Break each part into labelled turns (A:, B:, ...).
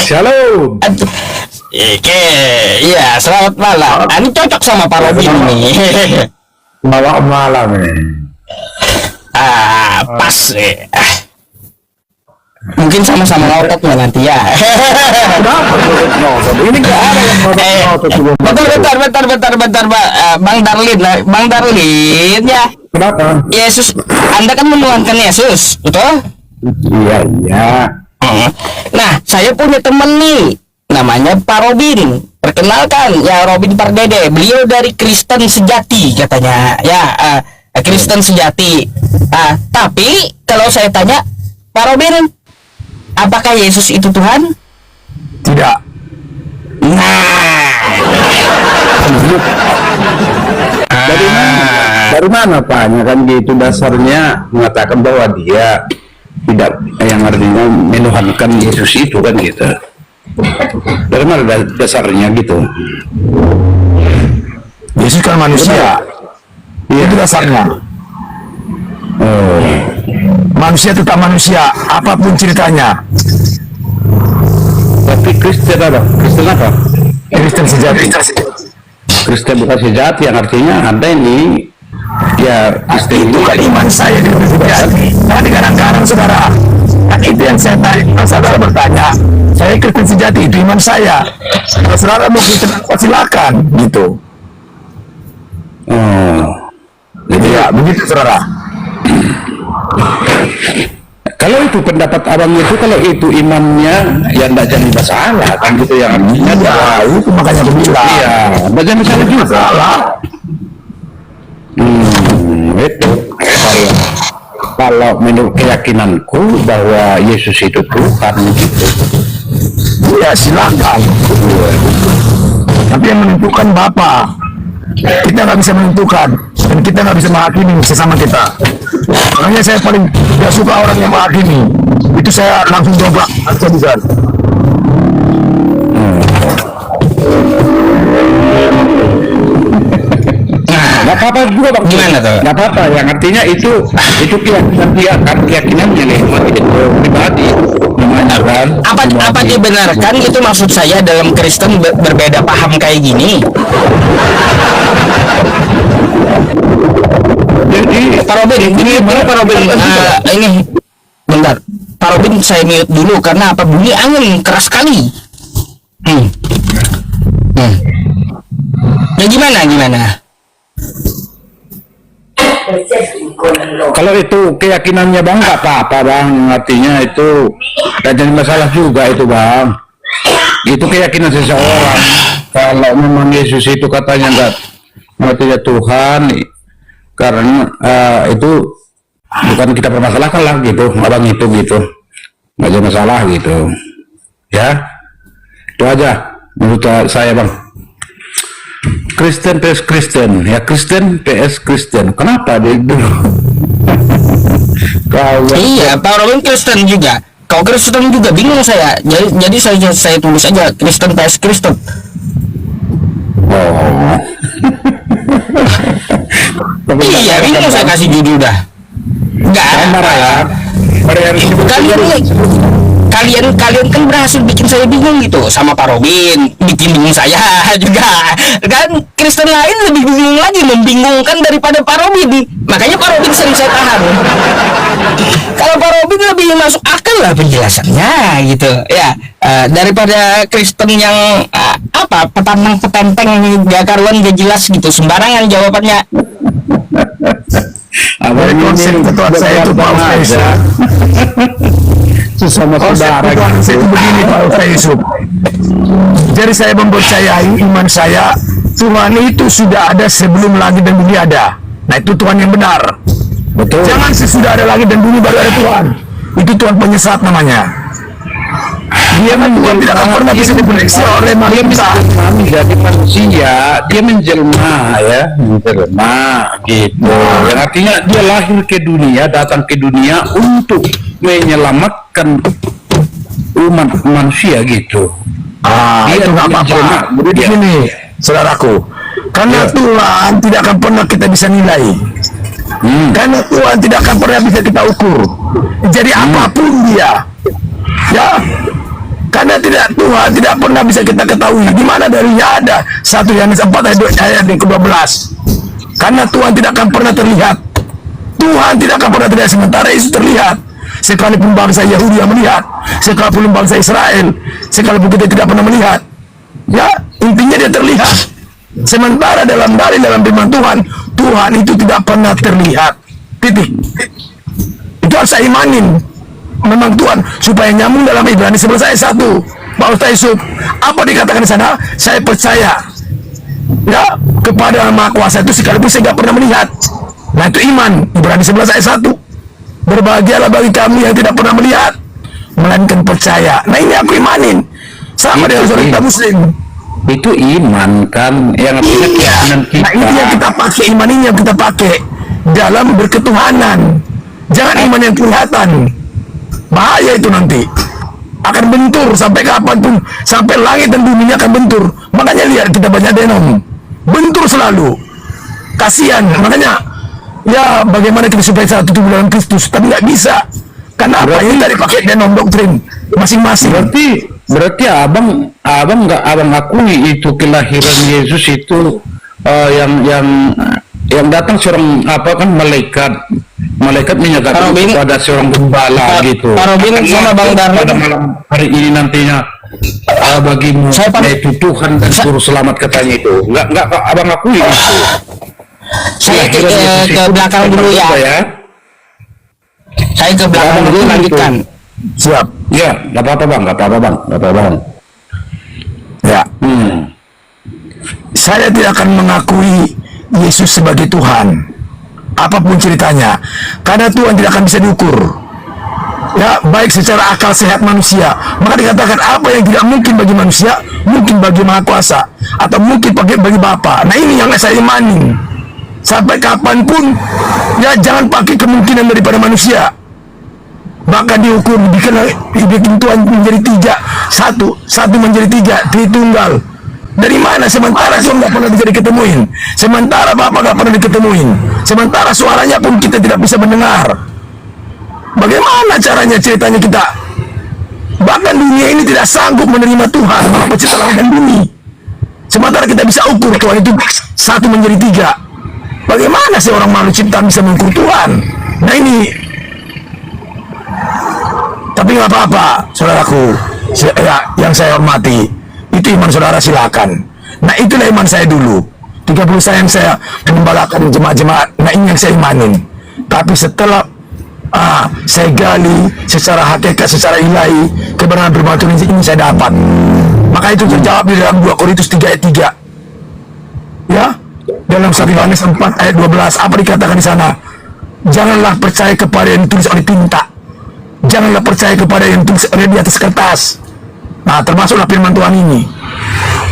A: Shalom.
B: Oke, iya, selamat malam. Ini cocok sama Pak Robin nih.
A: Malam ini.
B: Pas. Mungkin sama-sama ngotot nanti ya.
A: Kenapa ngotot? Ini nggak ada yang ngotot.
B: Bentar, Pak. Bang Darlin ya.
A: Kenapa?
B: Yesus, Anda kan menuhankan Yesus, betul?
A: Iya.
B: Nah, saya punya temen nih, namanya Pak Robin. Perkenalkan, ya Robin Pardede. Beliau dari Kristen sejati katanya. Ya, Kristen sejati. Tapi kalau saya tanya, Pak Robin, apakah Yesus itu Tuhan?
A: Tidak.
B: Nah,
A: Dari mana Pak? Kan gitu dasarnya mengatakan bahwa dia tidak, yang artinya menuhankan Yesus itu kan gitu. Dari mana dasarnya gitu?
C: Yesus kan manusia. Itu dasarnya. Manusia tetap manusia, apapun ceritanya.
A: Tapi Kristen apa?
C: Kristen sejati.
A: Kristen bukan sejati, yang artinya Anda ini ya Kristen
C: Itu kan iman saya di Kristen sejati. Nah, kadang-kadang saudara, kan itu yang saya tanya. Saudara bertanya, saya Kristen sejati, itu iman saya. Kalau saudara mau Kristen, silakan gitu. Jadi ya begitu saudara.
A: Kalau itu pendapat abang itu, kalau itu imannya ya tidak jadi masalah kan gitu, yang artinya
C: Itu makanya aku bilang.
A: iya, tidak jadi masalah juga.
C: Salah.
A: Itu kalau menurut keyakinanku bahwa Yesus itu Tuhan gitu.
C: Ya silakan. Tapi yang menentukan Bapa. Kita nggak bisa menentukan dan kita nggak bisa menghakimi sesama kita. Makanya saya paling gak suka orang yang menghakimi. Itu saya langsung dobrak habis-habisan.
A: Nggak apa-apa juga bang.
B: Gimana tuh?
A: Nggak apa-apa. Yang artinya itu keyakinan dia kan, keyakinannya nih itu pribadi. Namanya kan.
B: apa dibenarkan itu maksud saya dalam Kristen berbeda paham kayak gini?
A: Jadi
B: Pak Robin, ini Pak Robin, ini bentar. Pak Robin saya mute dulu karena apa, bunyi angin keras sekali. Ya gimana?
A: kalau itu keyakinannya bang nggak apa-apa bang, artinya itu nggak jadi masalah juga itu bang. Itu keyakinan seseorang. Kalau memang Yesus itu katanya nggak Tuhan, karena itu bukan kita permasalahkan lah gitu, abang itu gitu, nggak ada masalah gitu, ya. Itu aja menurut saya bang. Kristen PS Kristen, ya Kristen PS Kristen. Kenapa dia itu?
B: Iya, Pak Robin Kristen juga. Kau Kristen juga, bingung saya. Jadi saya tulis aja Kristen PS Kristen.
A: Oh.
B: Iya, bingung saya kasih judul dah. Enggak. Kalian kan berhasil bikin saya bingung gitu, sama Pak Robin bikin bingung saya juga. Kan Kristen lain lebih bingung lagi, membingungkan daripada Pak Robin. Makanya Pak Robin sering saya tahan. Kalau Pak Robin lebih masuk akal lah penjelasannya gitu ya, daripada Kristen yang petantang petenteng gak karuan gak jelas gitu, sembarangan jawabannya.
C: Dari konsep ketua saya itu Pak Ustaz.
A: Sesama saudara
C: itu begini Pak Ustaz. Jadi saya mempercayai iman saya, Tuhan itu sudah ada sebelum langit dan bumi ada. Nah itu Tuhan yang benar.
A: Betul.
C: Jangan sesudah ada langit dan bumi baru ada Tuhan. Itu Tuhan penyesat namanya. Dia Tuhan tidak akan pernah bisa diprediksi oleh manusia.
A: Menjadi manusia, dia menjelma gitu. Yang artinya dia lahir ke dunia, datang ke dunia untuk menyelamatkan umat manusia gitu. Dia
C: Itu nggak apa-apa. Jadi gini, saudaraku, karena Tuhan tidak akan pernah kita bisa nilai. Karena Tuhan tidak akan pernah bisa kita ukur. Jadi apapun dia, ya Ya, karena Tuhan tidak pernah bisa kita ketahui di mana dalilnya ada 1 Yohanes 4 ayat yang ke-12. Karena Tuhan tidak akan pernah terlihat. Tuhan tidak akan pernah terlihat, sementara Yesus terlihat. Sekalipun bangsa Yahudi yang melihat, sekalipun bangsa Israel, sekalipun kita tidak pernah melihat, ya intinya dia terlihat. Sementara dalam firman Tuhan, Tuhan itu tidak pernah terlihat. Titik. Itu harus saya imanin. Memang Tuhan, supaya nyambung dalam Ibrani 11 ayat 1. Paulus Yusuf, apa dikatakan di sana? Saya percaya ya kepada Maha Kuasa itu sekalipun saya tidak pernah melihat. Nah itu iman. Ibrani 11 ayat 1. Berbahagialah bagi kami yang tidak pernah melihat, melainkan percaya. Nah ini aku imanin. Sama dengan saudara kita Muslim.
A: Itu iman kan, yang artinya keyakinan kita.
C: Nah ini yang kita pakai, iman ini yang kita pakai dalam berketuhanan. Jangan iman yang kelihatan. Bahaya itu nanti. Akan bentur sampai kapanpun, sampai langit dan bumi akan bentur. Makanya lihat kita banyak denom, bentur selalu. Kasihan, makanya ya bagaimana kita supaya satu tubuh dalam Kristus, tapi nggak bisa. Karena apa? Ini dari pakai denom doktrin masing-masing.
A: Berarti abang akui itu kelahiran Yesus itu yang datang seorang malaikat menyatakan kepada seorang gembala gitu.
B: Pak Robin sama Bang Darno
A: pada malam hari ini nantinya bagimu yaitu Tuhan dan Juru Selamat katanya itu. Enggak abang akui itu.
B: Saya ke belakang dulu ya. Saya ke belakang dulu lanjutkan.
C: Siap.
A: Ya, nggak apa-apa bang.
C: Ya. Saya tidak akan mengakui Yesus sebagai Tuhan, apapun ceritanya, karena Tuhan tidak akan bisa diukur. Ya, baik secara akal sehat manusia. Maka dikatakan apa yang tidak mungkin bagi manusia, mungkin bagi Maha Kuasa, atau mungkin bagi Bapa. Nah ini yang saya imani. Sampai kapanpun, ya jangan pakai kemungkinan daripada manusia. Maka diukur, dibikin Tuhan menjadi 3, satu menjadi 3, Tritunggal. Dari mana? Sementara Tuhan nggak pernah bisa diketemuin, sementara Bapa nggak pernah diketemuin, sementara suaranya pun kita tidak bisa mendengar. Bagaimana caranya ceritanya kita? Bahkan dunia ini tidak sanggup menerima Tuhan, Maha Pencipta langit dan bumi. Sementara kita bisa ukur Tuhan itu 1 menjadi 3. Bagaimana seorang makhluk ciptaan bisa mengukur Tuhan? Nah ini. Tapi nggak apa-apa, saudaraku, yang saya hormati, itu iman saudara silakan. Nah itulah iman saya dulu. 30 yang saya mengembalakan jemaat-jemaat. Nah ini yang saya imanin. Tapi setelah saya gali secara hakikat, secara ilahi, kebenaran firman Tuhan ini saya dapat. Maka itu terjawab di dalam 2 Korintus 3 ayat 3. Ya, dalam 1 Yohanes 4 ayat 12 apa dikatakan di sana? Janganlah percaya kepada yang ditulis oleh tinta. Janganlah percaya kepada yang ditulis oleh di atas kertas. Nah, termasuklah firman Tuhan ini.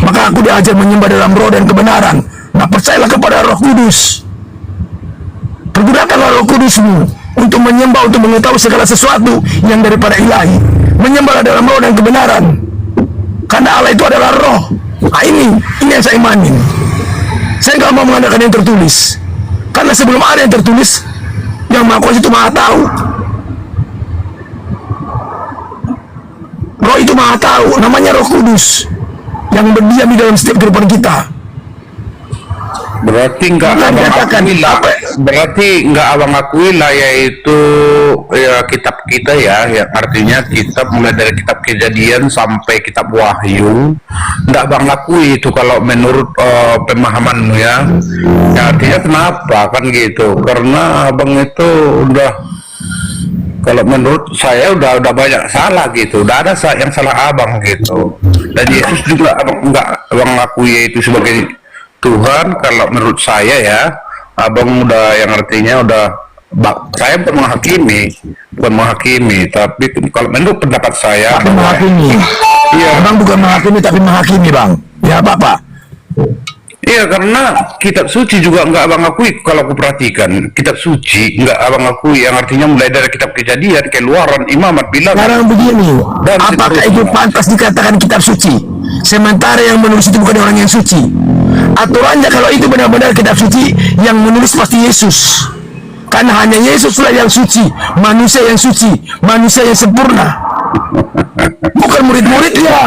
C: Maka aku diajar menyembah dalam roh dan kebenaran. Nah, percayalah kepada Roh Kudus. Pergunakanlah Roh Kudusmu untuk menyembah, untuk mengetahui segala sesuatu yang daripada ilahi. Menyembahlah dalam roh dan kebenaran. Karena Allah itu adalah roh. Nah, ini yang saya imanin. Saya nggak mau mengandalkan yang tertulis. Karena sebelum ada yang tertulis, yang Maha Kuasa itu Maha tahu. Roh itu Maha tahu, namanya Roh Kudus yang berdiam di dalam setiap kehidupan kita.
A: Berarti nggak abang akui lah yaitu ya kitab kita ya, yang artinya kitab mulai dari kitab Kejadian sampai kitab Wahyu, nggak abang akui itu kalau menurut pemahamanmu ya. Ya artinya kenapa kan gitu? Karena abang itu udah, kalau menurut saya udah banyak salah gitu, udah ada yang salah abang gitu. Dan Yesus juga abang akui itu sebagai Tuhan. Kalau menurut saya ya, abang udah yang artinya saya bukan menghakimi, tapi kalau menurut pendapat saya,
C: menghakimi. Iya, abang bukan menghakimi tapi menghakimi, bang. Ya, Bapak.
A: Iya, karena kitab suci juga nggak abang akui. Kalau aku perhatikan kitab suci nggak abang akui, yang artinya mulai dari kitab Kejadian, Keluaran, Imamat, Bilangan.
C: Sekarang begini, apakah itu pantas dikatakan kitab suci sementara yang menulis itu bukan orang yang suci? Aturannya kalau itu benar-benar kitab suci, yang menulis pasti Yesus. Karena hanya Yesuslah yang suci, manusia yang suci, manusia yang sempurna. bukan murid-muridnya.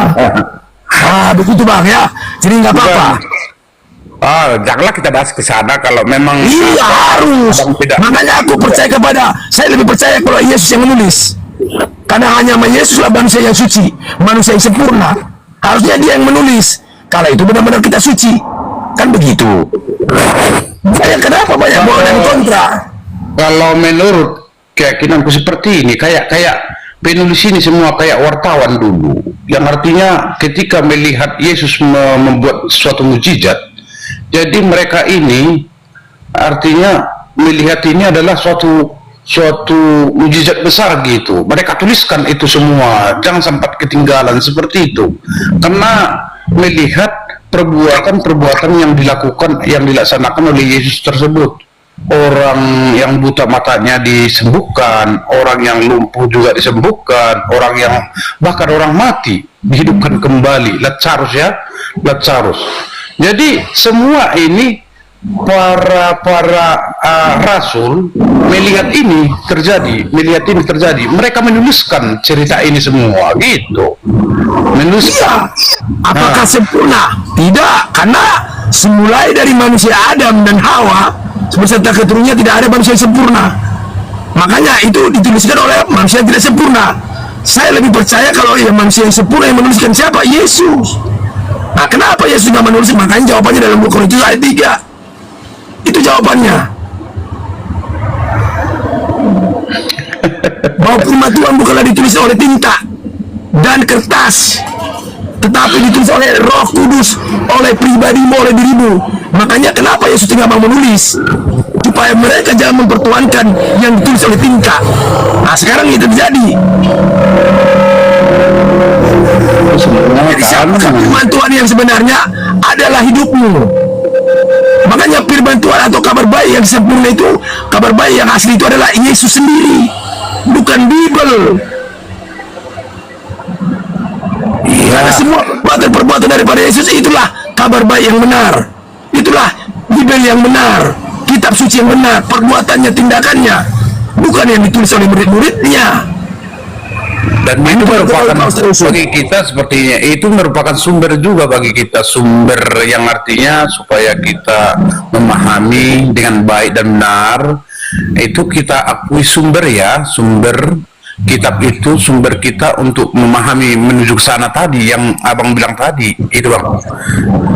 C: Begitu bang ya. Jadi nggak apa-apa.
A: Janganlah kita bahas ke sana kalau memang
C: Iya harus.
A: Abang tidak.
C: Makanya aku percaya saya lebih percaya kalau Yesus yang menulis. Karena hanya Yesus lah manusia yang suci, manusia yang sempurna. Harusnya dia yang menulis. Kalau itu benar-benar kita suci, kan begitu. Saya kenapa banyak bohong dan kontra?
A: Kalau menurut keyakinanku seperti ini, kayak penulis ini semua kayak wartawan dulu, yang artinya ketika melihat Yesus membuat suatu mujizat, jadi mereka ini artinya melihat ini adalah suatu mujizat besar gitu. Mereka tuliskan itu semua, jangan sampai ketinggalan seperti itu, karena melihat perbuatan-perbuatan yang dilaksanakan oleh Yesus tersebut. Orang yang buta matanya disembuhkan, orang yang lumpuh juga disembuhkan, bahkan orang mati dihidupkan kembali. Lazarus. Jadi semua ini para rasul melihat ini terjadi, mereka menuliskan cerita ini semua gitu. Menuliskan.
C: Apakah sempurna? Tidak, karena semulai dari manusia Adam dan Hawa beserta keturunannya tidak ada manusia yang sempurna. Makanya itu dituliskan oleh manusia yang tidak sempurna. Saya lebih percaya kalau manusia yang sempurna yang menuliskan siapa? Yesus. Nah, kenapa Yesus tidak menulis? Makanya jawabannya dalam 2 Korintus ayat 3. Itu jawabannya. Bahwa firman Tuhan bukanlah ditulis oleh tinta dan kertas, tetapi ditulis oleh Roh Kudus, oleh pribadimu, oleh dirimu. Makanya kenapa Yesus tidak mau menulis? Supaya mereka jangan mempertuankan yang ditulis oleh tinta. Nah, sekarang itu terjadi. Jadi siapa firman Tuhan yang sebenarnya adalah hidupmu. Makanya firman Tuhan atau kabar baik yang sempurna itu, kabar baik yang asli itu adalah Yesus sendiri, bukan Bible. Karena semua perbuatan daripada Yesus itulah kabar baik yang benar. Itulah Bible yang benar, kitab suci yang benar, perbuatannya, tindakannya, bukan yang ditulis oleh murid-muridnya.
A: Dan itu merupakan bagi kita sepertinya, itu merupakan sumber juga bagi kita, sumber yang artinya supaya kita memahami dengan baik dan benar. Itu kita akui sumber kitab itu sumber kita untuk memahami menuju ke sana tadi yang abang bilang tadi itu bang.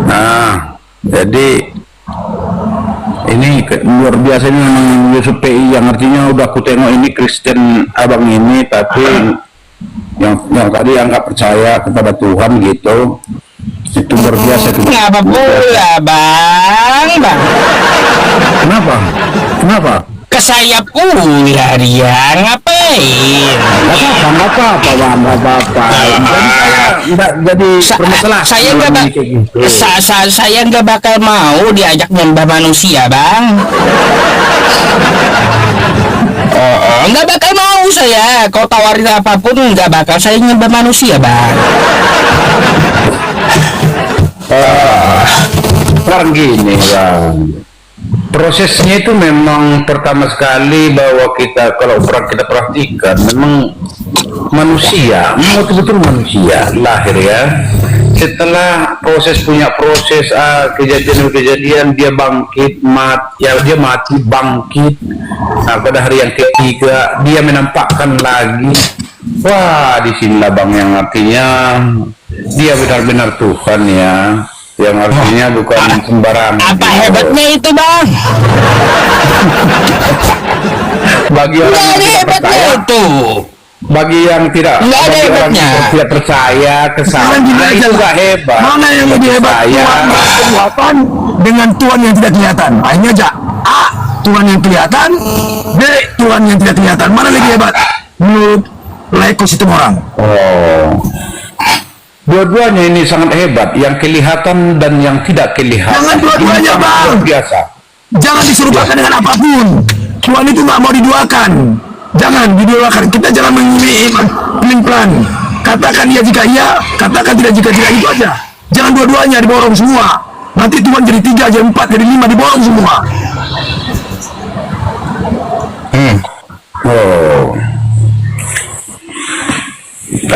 A: Nah, jadi ini luar biasa ini memang Yesus PI, yang artinya udah aku tengok ini Kristen abang ini, tapi yang tadi yang nggak percaya kepada Tuhan gitu, itu luar biasa itu.
B: Ngapa pula bang?
A: Kenapa?
B: Ke saya pula dia ngapain?
A: Nggak apa-apa bang, nggak apa-apa. Jadi permasalahan.
B: Saya nggak bakal mau diajak nyembah manusia bang. Nggak bakal mau saya. Kau tawarin apapun nggak bakal saya nyembah manusia bang.
A: Sekarang gini bang, prosesnya itu memang pertama sekali bahwa kalau kita perhatikan memang manusia, betul-betul manusia lahir ya. Setelah kejadian dia bangkit, dia mati bangkit. Nah, pada hari yang ketiga dia menampakkan lagi. Wah, disinilah bang yang artinya dia benar-benar Tuhan ya. Yang artinya bukan sembarangan.
B: Apa hebatnya itu bang?
A: Bagi orang yang tidak percaya
B: itu.
A: Bagi yang tidak percaya kesalahan itu nggak hebat.
C: Mana yang lebih hebat? Tuhan dengan Tuhan yang tidak kelihatan. Ini aja. A, Tuhan yang kelihatan. B, Tuhan yang tidak kelihatan. Mana lebih hebat? Menurut ekosistem orang.
A: Dua-duanya ini sangat hebat, yang kelihatan dan yang tidak kelihatan.
C: Jangan dua-duanya bang.
A: Biasa. Jangan
C: diserupakan dengan apapun. Tuhan itu nggak mau diduakan. Jangan diduakan. Kita jangan mengiming pelin-pelan. Katakan iya jika iya, katakan tidak jika tidak, itu aja. Jangan dua-duanya diborong semua. Nanti Tuhan jadi 3, jadi 4, jadi 5, diborong semua.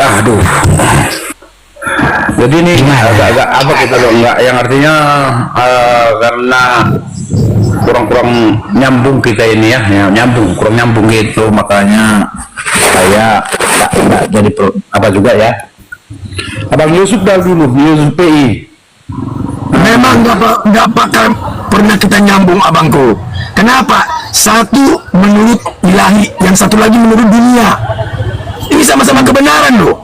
A: Aduh. Jadi ini agak-agak apa kita loh, enggak, yang artinya karena kurang nyambung kita ini ya, kurang nyambung gitu, makanya saya nggak jadi apa juga ya. Abang Yusuf dulu, Yusuf PI.
C: Memang nggak bakal pernah kita nyambung, abangku. Kenapa? Satu menurut ilahi, yang satu lagi menurut dunia. Ini sama-sama kebenaran loh.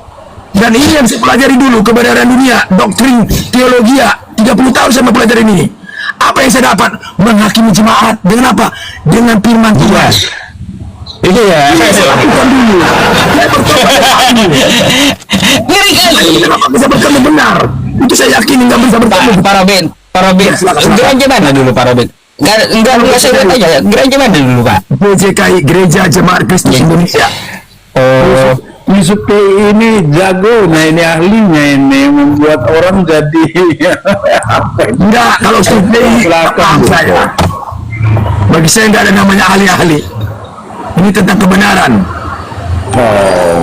C: Dan ini yang saya pelajari dulu, kebenaran dunia, doktrin teologi 30 tahun saya mempelajari ini. Apa yang saya dapat? Menghakimi jemaat dengan apa? Dengan firman Tuhan.
A: Itu ya.
C: Saya lakukan dulu. Saya bertobat dulu.
B: Ngeri kan?
C: Kenapa bisa bertemu benar? Itu saya yakin nggak bisa bertemu.
B: Pak Robin, gereja mana dulu Pak Robin? Enggak saya tanya, gereja mana dulu Pak?
C: GJKI, Gereja Jemaat Kristus Indonesia.
B: Oh,
A: Yusuf PI ini jago, nah ini ahlinya ini membuat orang jadi apa ini?
C: Enggak, kalau studi
A: Belakang.
C: saya. Bagi saya enggak ada namanya ahli-ahli. Ini tentang kebenaran.
A: Oh,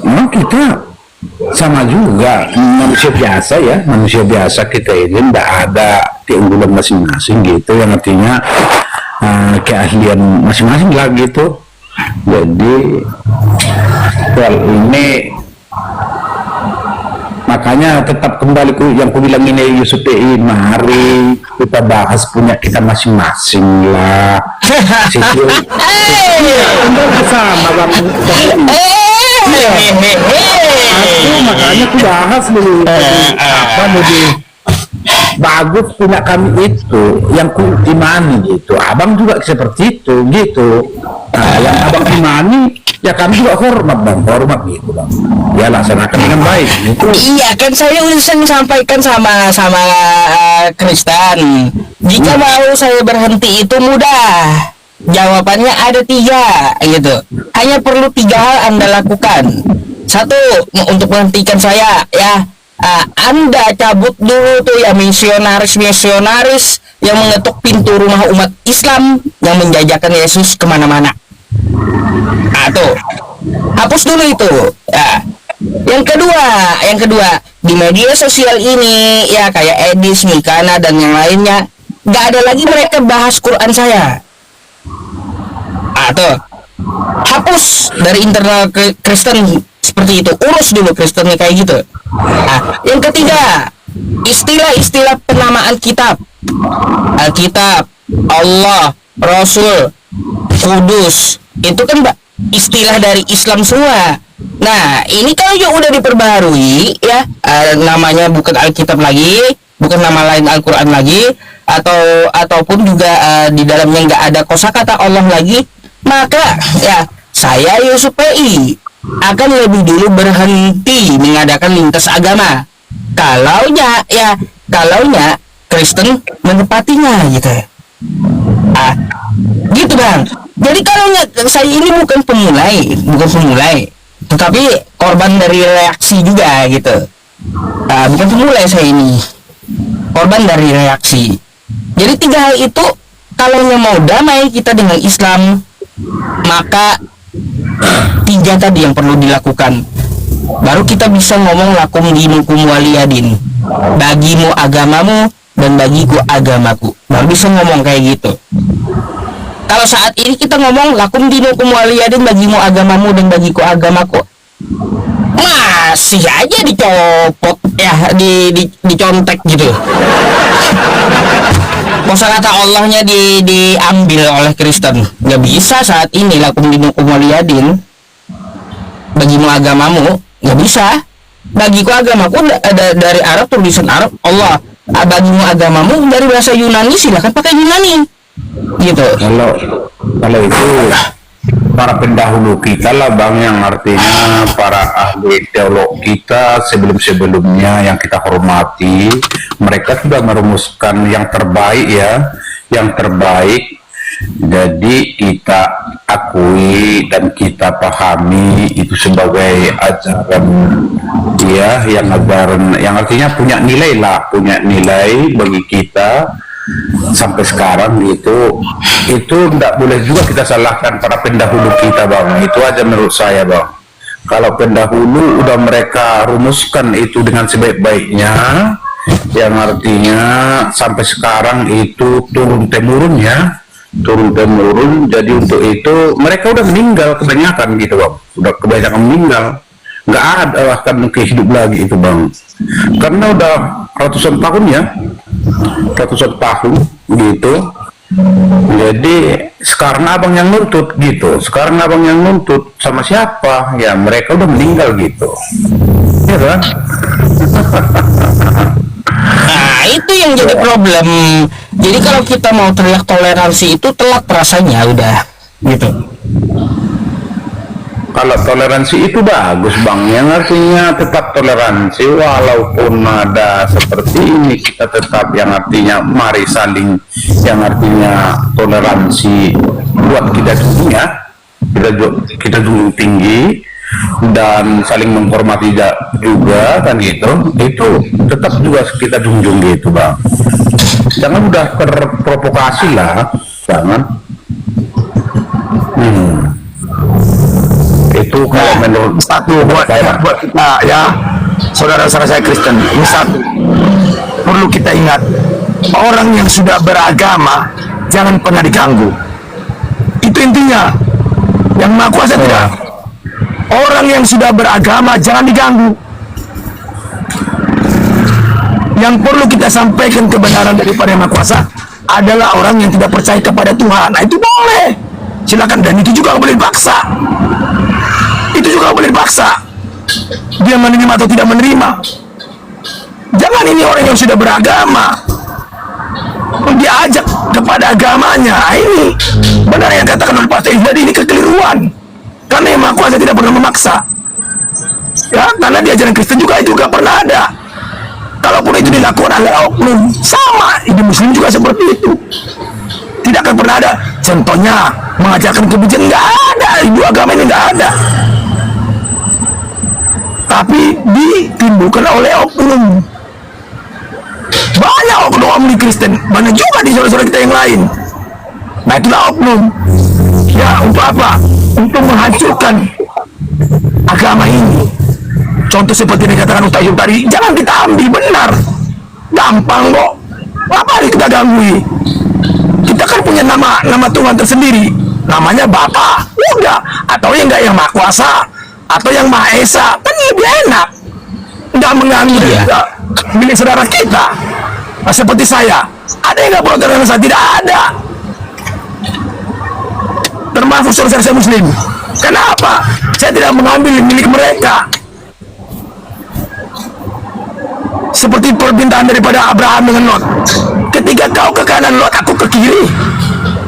A: memang kita sama juga manusia biasa ya, manusia biasa kita ini tidak ada keunggulan masing-masing gitu, yang artinya keahlian masing-masing lah gitu. Jadi soal ini makanya tetap kembali ke yang ku bilang ini, Yusuf PI, mari kita bahas punya kita masing-masing lah. Situ sama bang. Aku makanya aku bahas dulu apa lebih bagus punya kami itu yang ku imani gitu. Abang juga seperti itu gitu. Nah, yang abang imani ya kami juga hormat gitu bang. Ya laksanakan dengan baik gitu.
B: iya kan saya udah sering sampaikan sama Kristen. Jika mau saya berhenti itu mudah. Jawabannya ada 3 gitu. Hanya perlu 3 hal Anda lakukan. 1, untuk menghentikan saya ya, Anda cabut dulu tuh ya misionaris yang mengetuk pintu rumah umat Islam yang menjajakan Yesus kemana-mana. Tuh hapus dulu itu ya. Yang kedua di media sosial ini ya, kayak Edis, Mikana dan yang lainnya, nggak ada lagi mereka bahas Quran saya. Tuh hapus dari internal Kristen seperti itu, urus dulu Kristennya kayak gitu. Yang ketiga, istilah-istilah penamaan kitab, Alkitab, Allah, Rasul, Kudus, itu kan istilah dari Islam semua. Nah, ini kalau juga udah diperbaharui ya, namanya bukan Alkitab lagi, bukan nama lain Al-Quran lagi, ataupun juga di dalamnya nggak ada kosakata Allah lagi, maka ya saya Yusuf PI akan lebih dulu berhenti mengadakan lintas agama. Kalaunya Kristen menepatinya gitu. Gitu bang. Jadi kalau saya ini bukan pemulai, tetapi korban dari reaksi juga gitu. Bukan pemulai saya ini, korban dari reaksi. Jadi 3 hal itu, kalau mau damai kita dengan Islam, maka 3 tadi yang perlu dilakukan. Baru kita bisa ngomong lakum dinukum waliyadin, bagimu agamamu dan bagiku agamaku. Baru bisa ngomong kayak gitu. Kalau saat ini kita ngomong lakum dinukum waliyadin, bagimu agamamu dan bagiku agamaku, masih aja dicopot ya, dicontek gitu. Kosakata Allahnya diambil oleh Kristen. Nggak bisa saat ini lakum dinukum waliyadin, bagimu agamamu, nggak bisa. Bagiku agamaku dari Arab, tulisan Arab Allah. Bagimu agamamu dari bahasa Yunani, silakan pakai Yunani gitu.
A: Kalau itu para pendahulu kita lah bang, yang artinya para ahli teolog kita sebelumnya yang kita hormati, mereka sudah merumuskan yang terbaik ya, yang terbaik. Jadi kita akui dan kita pahami itu sebagai ajaran ya, yang artinya punya nilai lah, punya nilai bagi kita sampai sekarang gitu. Itu tidak boleh juga kita salahkan para pendahulu kita bang, itu aja menurut saya bang. Kalau pendahulu udah mereka rumuskan itu dengan sebaik-baiknya, yang artinya sampai sekarang itu turun temurun ya, turun temurun. Jadi untuk itu mereka udah meninggal kebanyakan gitu bang, udah kebanyakan meninggal, nggak ada bahkan mungkin hidup lagi itu bang, karena udah ratusan tahun ya, ratusan tahun gitu. Jadi sekarang abang yang nuntut gitu, sekarang abang yang nuntut sama siapa ya, mereka udah meninggal gitu ya kan.
B: Nah, itu yang jadi problem. Jadi kalau kita mau teriak toleransi itu telat rasanya udah gitu.
A: Kalau toleransi itu bagus bang, yang artinya tetap toleransi walaupun ada seperti ini, kita tetap yang artinya mari saling, yang artinya toleransi buat kita dunia, kita junjung tinggi dan saling menghormati juga kan gitu, itu tetap juga kita junjung gitu bang. Jangan udah terprovokasi lah, jangan. Itu kalau menurut
C: Satu buat kita ya, saudara-saudara saya Kristen, ini satu perlu kita ingat, orang yang sudah beragama jangan pernah diganggu. Itu intinya. Yang Maha Kuasa tidak. Orang yang sudah beragama jangan diganggu. Yang perlu kita sampaikan kebenaran daripada Yang Maha Kuasa adalah orang yang tidak percaya kepada Tuhan. Nah, itu boleh, silakan, dan itu juga boleh dipaksa. Itu juga boleh dipaksa. Dia menerima atau tidak menerima. Jangan ini orang yang sudah beragama diajak kepada agamanya. Nah, ini benar yang katakan oleh Pastor Izzadi, ini kekeliruan. Karena Yang Maha Kuasa tidak pernah memaksa. Ya, karena di ajaran Kristen juga itu gak pernah ada. Kalaupun itu dilakukan oleh oknum, sama di Muslim juga seperti itu. Tidak akan pernah ada. Contohnya mengajarkan kebencian, nggak ada. Ibu agama ini nggak ada. Tapi ditimbulkan oleh oknum. Banyak oknum di Kristen, banyak juga di saudara-saudara kita yang lain. Nah, itulah oknum. Ya, untuk apa? Untuk menghancurkan agama ini. Contoh seperti yang dikatakan Ustaz Yusuf tadi, jangan kita ambil, benar. Gampang kok. Apa yang kita ganggu? Kita kan punya nama Tuhan tersendiri. Namanya Bapa. Udah. Atau yang enggak Yang Maha Kuasa, atau Yang Maha Esa. Kan lebih enak. Nggak mengganggu milik saudara kita. Nah, seperti saya. Ada yang nggak protes dengan saya? Tidak ada. Termasuk saudara saya Muslim. Kenapa? Saya tidak mengambil milik mereka. Seperti permintaan daripada Abraham dengan Lot. Ketika kau ke kanan, Lot, aku ke kiri.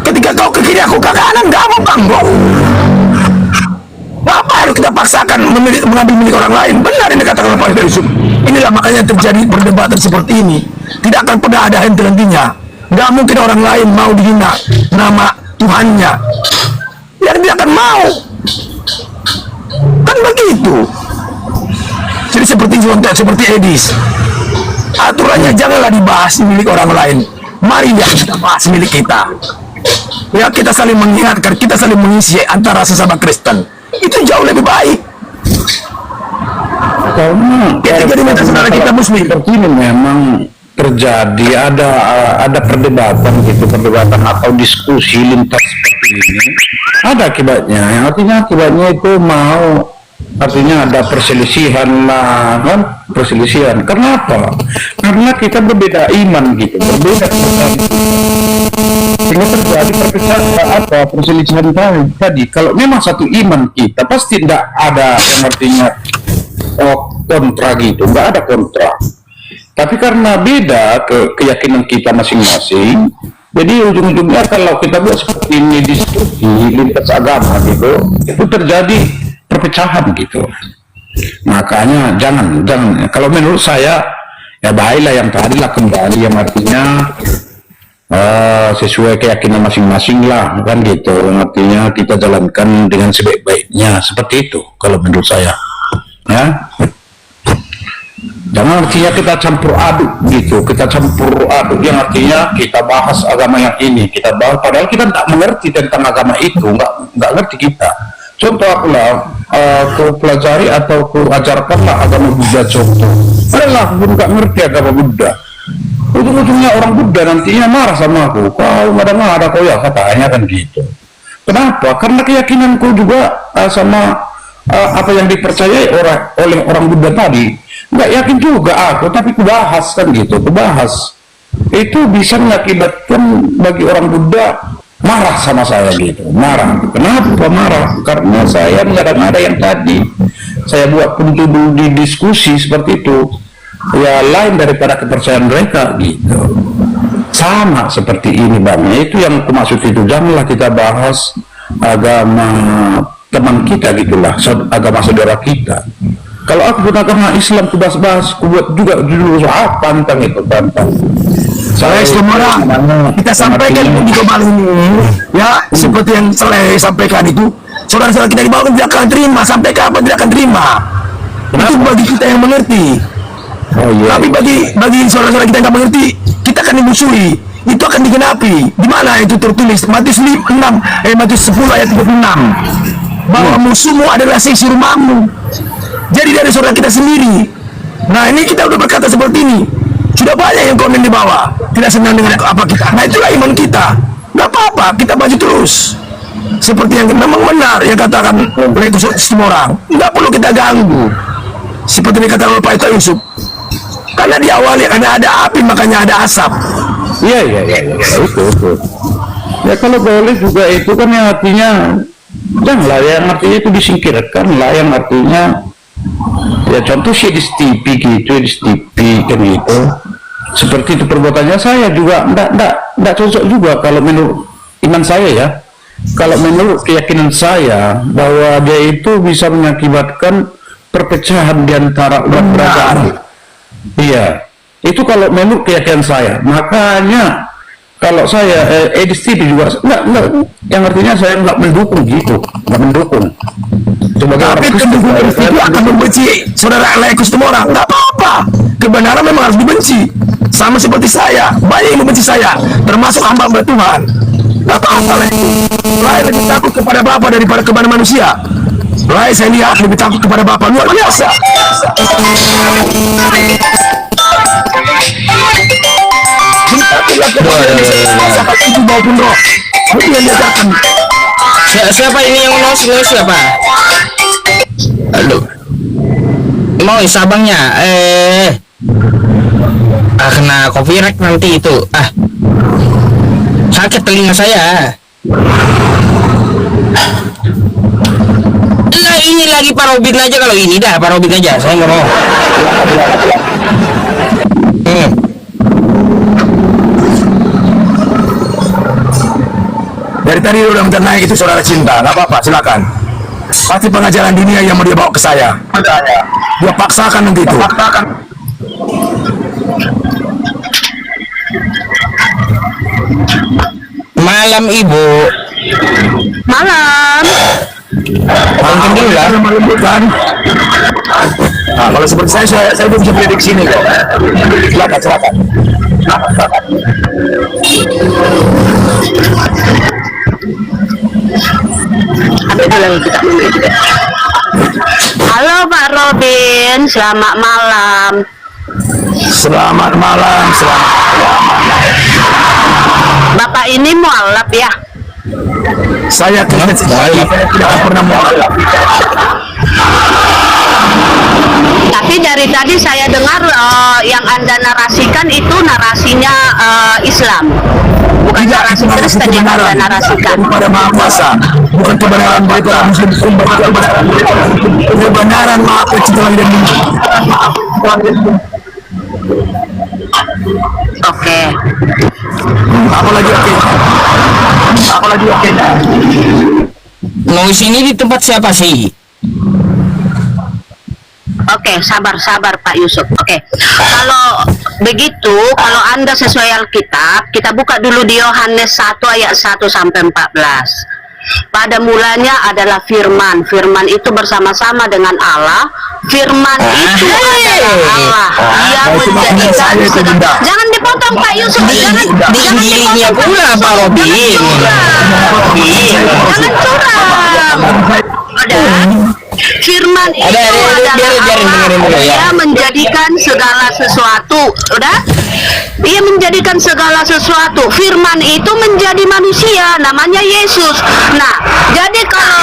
C: Ketika kau ke kiri, aku ke kanan. Gampang kok. Apa harus kita paksakan mengambil milik orang lain? Benar ini dikatakan oleh Pak Yusuf. Inilah makanya terjadi perdebatan seperti ini. Tidak akan pernah ada henti-hentinya. Nggak mungkin orang lain mau dihina nama Tuhannya. Yang dia akan mau. Kan begitu. Jadi seperti Edis. Aturannya janganlah dibahas milik orang lain. Mari kita bahas milik kita. Ya, kita saling mengingatkan, kita saling mengisi antara sesama Kristen. Itu jauh lebih baik. Ketika di mata saudara kita Muslim
A: seperti ini memang terjadi ada perdebatan gitu, perdebatan atau diskusi lintas seperti ini, ada akibatnya. Yang akibatnya itu artinya ada perselisihan lah kan, perselisihan. Kenapa? Karena kita berbeda iman gitu, berbeda sehingga terjadi perselisihan tadi. Kalau memang satu iman kita pasti tidak ada yang artinya kontra gitu, nggak ada kontra. Tapi karena beda keyakinan kita masing-masing, jadi ujung-ujungnya kalau kita buat seperti ini diskusi lintas agama gitu, itu terjadi perpecahan gitu. Makanya jangan. Kalau menurut saya ya baiklah yang tadi lah, kembali yang artinya sesuai keyakinan masing-masing lah kan gitu. Artinya kita jalankan dengan sebaik-baiknya, seperti itu kalau menurut saya. Ya. Jangan artinya kita campur aduk gitu, yang artinya kita bahas agama yang ini, kita bahas padahal kita tidak mengerti tentang agama itu, nggak ngerti kita. Contoh kau pelajari atau kau ajarkanlah agama Buddha contoh. Adalah aku pun nggak ngerti agama Buddha. Ujung-ujungnya orang Buddha nantinya marah sama aku. Kau ada kau ya katanya kan gitu. Kenapa? Karena keyakinanku juga sama apa yang dipercayai oleh orang Buddha tadi. Nggak yakin juga aku, tapi kubahas kan gitu, kubahas. Itu bisa mengakibatkan bagi orang Buddha marah sama saya gitu, marah. Kenapa marah? Karena saya mengada-ngada yang tadi saya buat untuk di diskusi seperti itu, ya lain daripada kepercayaan mereka gitu. Sama seperti ini bang, itu yang aku maksud itu, janganlah kita bahas agama teman kita gitulah, agama saudara kita. Kalau aku pun agama Islam ku bahas-bahas, ku buat juga judul soal pantang itu pantang.
C: Saya semua orang kita sampaikan di kembali ini, ya seperti yang saya sampaikan itu, saudara-saudara kita di bawah tidak akan terima, sampai kapan tidak akan terima. Itu bagi kita yang mengerti.
A: Oh, iya.
C: Tapi bagi saudara-saudara kita yang tidak mengerti, kita akan dimusuhi. Itu akan digenapi. Di mana itu tertulis? Matius 10 ayat 36. Bahwa musuhmu adalah seisi rumahmu. Jadi dari saudara kita sendiri. Nah ini kita udah berkata seperti ini. Sudah banyak yang komen di bawah tidak senang dengan apa kita. Nah itulah iman kita. Gak apa-apa, kita maju terus. Seperti yang memang benar yang katakan oleh semua orang. Nggak perlu kita ganggu. Seperti yang dikatakan oleh Pak Ito Yusuf. Karena di awalnya karena ada api makanya ada asap.
A: Iya itu. Ya kalau boleh juga itu kan yang artinya janganlah yang artinya itu disingkirkan lah, yang artinya ya contoh sih di TV gitu, di TV kan gitu. Seperti itu perbuatannya, saya juga enggak cocok juga kalau menurut iman saya ya. Kalau menurut keyakinan saya bahwa dia itu bisa mengakibatkan perpecahan di antara umat beragama. Iya, itu kalau menurut keyakinan saya. Makanya kalau saya Edis TV juga enggak, yang artinya saya enggak mendukung gitu, enggak mendukung.
C: Tapi pendukung itu akan membenci saudara laikus semua orang. Enggak apa-apa, kebenaran memang harus dibenci. Sama seperti saya, banyak yang membenci saya, termasuk hamba Tuhan. Enggak apa-apa itu. Saya lebih takut kepada Bapa daripada kepada manusia. Saya lihat lebih takut kepada Bapa, luar biasa. Itu maupun roh. Itu yang diajarkan.
B: Siapa ini yang noise siapa? Halo. Noise abangnya. Kena copyright nanti itu. Sakit telinga saya. Nah ini lagi Pak Robin aja, kalau ini dah Pak Robin aja. Saya nggak mau.
C: Dari tadi udah minta naik itu saudara cinta, nggak apa-apa, silakan. Pasti pengajaran dunia yang mau dia bawa ke saya. Dia paksakan nanti itu.
B: Malam Ibu.
D: Malam.
B: Mungkin dulu lah.
C: Kan? Nah, kalau seperti saya belum bisa prediksi ini kok. Silakan.
D: Halo Pak Robin, selamat malam.
C: Selamat malam.
D: Bapak ini mualaf ya?
C: Saya tidak pernah mualaf.
D: Tapi dari tadi saya dengar yang Anda narasikan itu narasinya Islam. Bukan narasi Kristen yang Anda narasikan.
C: Kepada Maha Kuasa, bukan kebenaran daripada Muslim, kebenaran Maha Pencipta dan
D: Oke.
C: Apalagi oke.
B: Noise ini di tempat siapa sih?
D: Oke, sabar Pak Yusuf. Oke. Kalau begitu, kalau Anda sesuai Alkitab, kita buka dulu di Yohanes 1 ayat 1 sampai 14. Pada mulanya adalah firman. Firman itu bersama-sama dengan Allah. Firman itu adalah Allah. Dia menjadikan. Jangan dipotong Pak Yusuf. Jangan
B: Tingginya
D: dipotong.
B: pula Pak Robin.
D: Jangan curang. Ada. Firman itu adalah
B: biarin
D: Allah.
B: dengerin dulu ya.
D: Dia menjadikan segala sesuatu, udah? Dia menjadikan segala sesuatu. Firman itu menjadi manusia, namanya Yesus. Nah, jadi kalau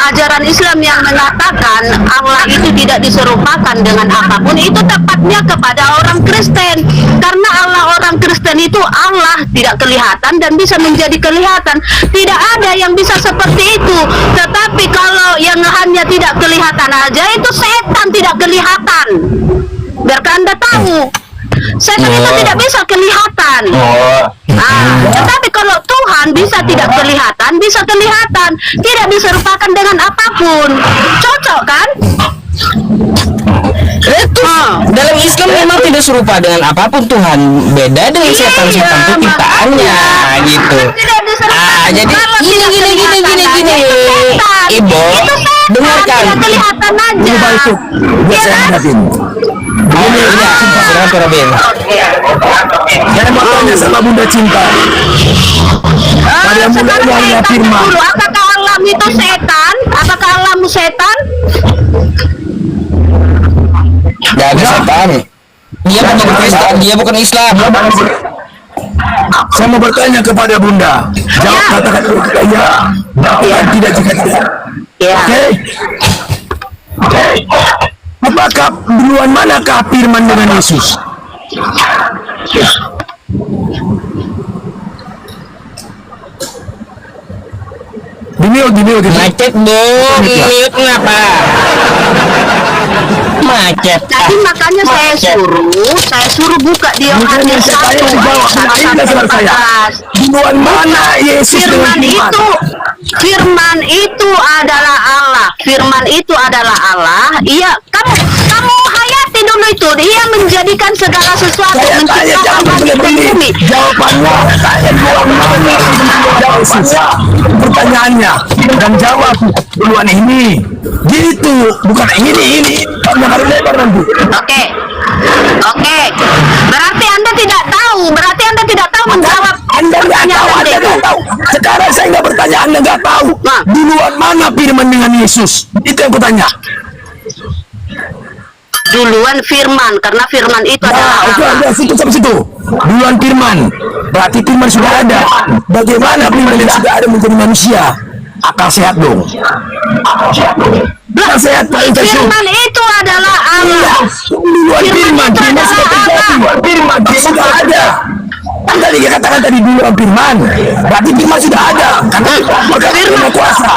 D: ajaran Islam yang mengatakan Allah itu tidak diserupakan dengan apapun, itu tepatnya kepada orang Kristen. Karena Allah orang Kristen itu Allah tidak kelihatan dan bisa menjadi kelihatan. Tidak ada yang bisa seperti itu. Tetapi kalau yang hanya tidak kelihatan aja, itu setan tidak kelihatan. Biarkan Anda tahu, setan itu tidak bisa kelihatan. Tetapi kalau Tuhan bisa tidak kelihatan, bisa kelihatan, tidak diserupakan dengan apapun. Cocok kan?
B: Itu dalam Islam memang tidak serupa dengan apapun Tuhan. Beda dengan setan-setan itu ciptaannya gitu. Jadi gini. Ibu, dengarkan.
D: Tidak kelihatan aja.
C: Biar saya jelasin.
B: Ini ya, silakan Pak Robin.
C: Saya mau tanya sama Bunda Cinta. Pada mulanya firman.
D: Dulu, apakah Allah itu setan? Apakah Allahmu setan?
B: Gak ada setan. Dia bukan Kristen, dia bukan Islam.
C: Saya mau bertanya kepada Bunda. Jawab
D: Ya.
C: katakan dulu kita ya. Jawab tidak jika tidak.
D: Ya.
C: Oke. Apakah duluan manakah firman dengan Yesus? Gini.
B: Macet dong, mute ngapa? Macet.
D: Jadi makanya saya suruh buka di Yohanes 1 ayat 1
C: Duluan mana Yesus dengan
D: Firman itu adalah Allah. Firman itu adalah Allah. Iya, kamu hayati dulu itu. Dia menjadikan segala sesuatu,
C: Saya tanya jangan
D: menciptakan langit dan
C: beli-beli.
D: bumi.
C: Jawabannya saya duluan mana Yesus? Pertanyaannya dan jawab duluan ini. Gitu, bukan ini. Karena harus lebar nanti.
D: Oke. Berarti Anda tidak tahu. Menjawab
C: Anda nggak tahu, Anda
D: itu.
C: nggak tahu. Sekarang saya nggak bertanya, Anda nggak tahu.
D: Nah.
C: Duluan mana firman dengan Yesus? Itu yang kutanya.
D: Duluan firman, karena firman itu adalah
C: Nah, oke,
D: Allah.
C: ada sampai situ. Duluan firman. Berarti firman sudah ada. Bagaimana firman yang sudah ada menjadi manusia? Akal sehat dong. Akal sehat paling tersyuk.
D: Firman itu adalah Allah.
C: Duluan firman sudah terjadi. Firman sudah ada. Kan tadi dia katakan tadi duluan firman. Berarti firman sudah ada. Karena firman kuasa.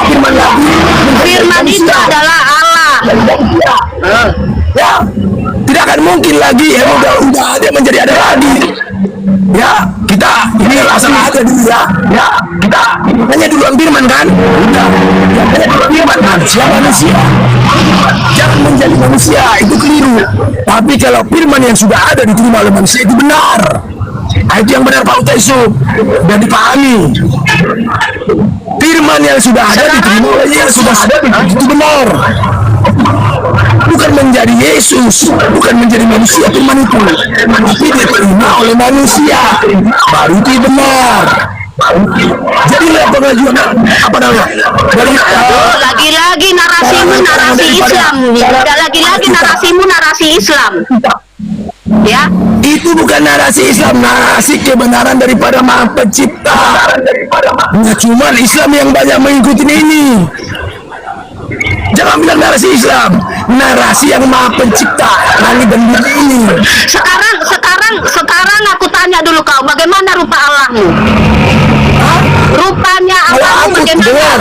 C: Firman lagi.
D: Firman itu adalah Allah.
C: Ya, tidak akan mungkin lagi udah ada menjadi ada lagi. Ya, kita ini asal ada dulu ya. Kita hanya duluan firman kan? Udah. Ya, hanya duluan firman manusia. Jangan menjadi manusia itu keliru. Tapi kalau firman yang sudah ada diterima oleh manusia itu benar. Nah, itu yang benar Pak Utaisu dan dipahami. Firman yang sudah ada diterima oleh yang sudah ada itu benar. Bukan menjadi Yesus, bukan menjadi manusia firman itu, tapi diterima oleh manusia, baru itu benar. Jadi pengajuan apa namanya?
D: Lagi-lagi narasimu narasi Islam. Lagi-lagi narasimu narasi Islam. Ya,
C: Itu bukan narasi Islam, narasi kebenaran daripada Maha Pencipta. Nah, cuman Islam yang banyak mengikuti ini. Jangan bilang narasi Islam, narasi yang Maha Pencipta langit dan bumi ini.
D: sekarang aku tanya dulu kau, bagaimana rupa Allahmu? Rupanya Allahmu bagaimana?